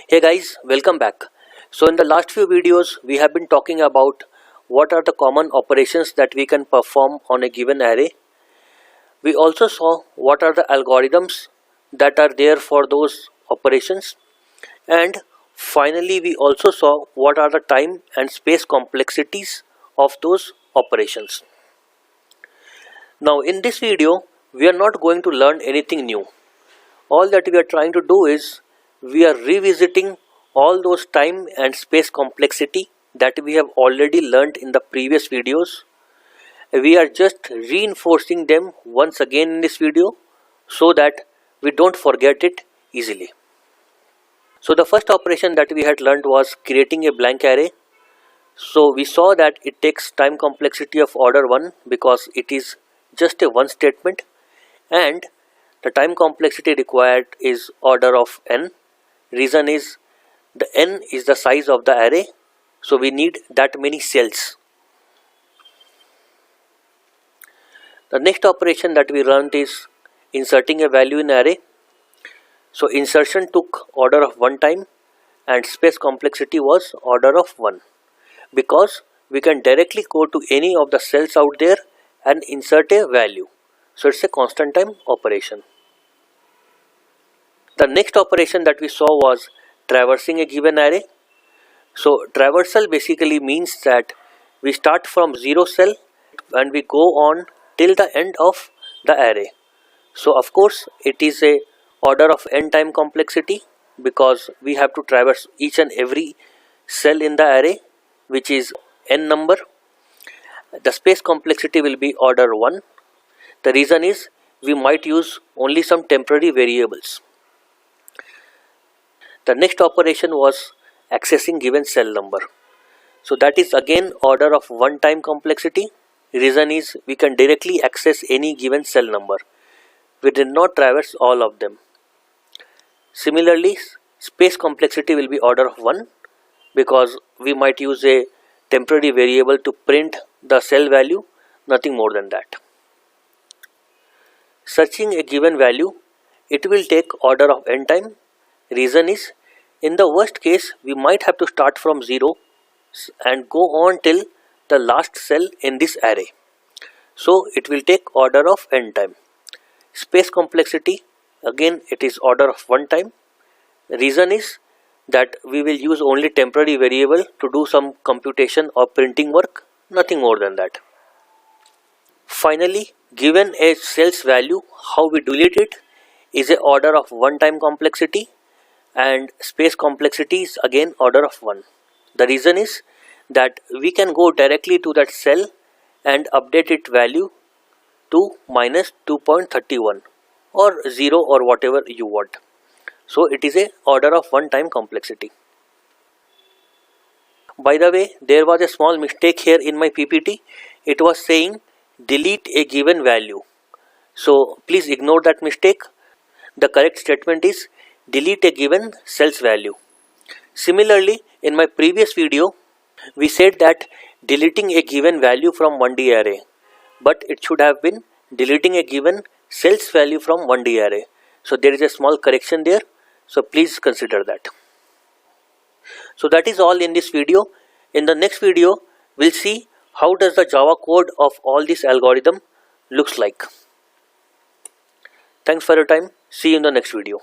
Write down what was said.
Hey guys, welcome back. So in the last few videos we have been talking about what are the common operations that we can perform on a given array. We also saw what are the algorithms that are there for those operations, and finally we also saw what are the time and space complexities of those operations. Now in this video we are not going to learn anything new. All that we are trying to do is we are revisiting all those time and space complexity that we have already learned in the previous videos. We are just reinforcing them once again in this video so that we don't forget it easily. So the first operation that we had learned was creating a blank array. So we saw that it takes time complexity of order 1 because it is just a one statement, and the time complexity required is order of n. Reason is the n is the size of the array, so we need that many cells. The next operation that we learned is inserting a value in array. So insertion took order of 1 time and space complexity was order of 1 because we can directly go to any of the cells out there and insert a value. So it's a constant time operation. The next operation that we saw was traversing a given array. So traversal basically means that we start from 0 cell and we go on till the end of the array. So of course it is a order of n time complexity because we have to traverse each and every cell in the array, which is n number. The space complexity will be order 1. The reason is we might use only some temporary variables. The next operation was accessing given cell number. So that is again order of 1 time complexity. Reason is we can directly access any given cell number. We did not traverse all of them. Similarly, space complexity will be order of 1 because we might use a temporary variable to print the cell value, nothing more than that. Searching a given value, it will take order of n time. Reason is in the worst case we might have to start from 0 and go on till the last cell in this array. So it will take order of n time. Space complexity, again it is order of 1 time. Reason is that we will use only temporary variable to do some computation or printing work, nothing more than that. Finally, given a cell's value, how we delete it is a order of 1 time complexity, and space complexity is again order of 1. The reason is that we can go directly to that cell and update its value to minus 2.31 or 0 or whatever you want. So it is a order of 1 time complexity. By the way, there was a small mistake here in my PPT. It was saying delete a given value. So please ignore that mistake. The correct statement is delete a given cell's value. Similarly, in my previous video, we said that deleting a given value from 1D array, but it should have been deleting a given cell's value from 1D array. So there is a small correction there. So please consider that. So that is all in this video. In the next video, we'll see how does the Java code of all this algorithm looks like. Thanks for your time. See you in the next video.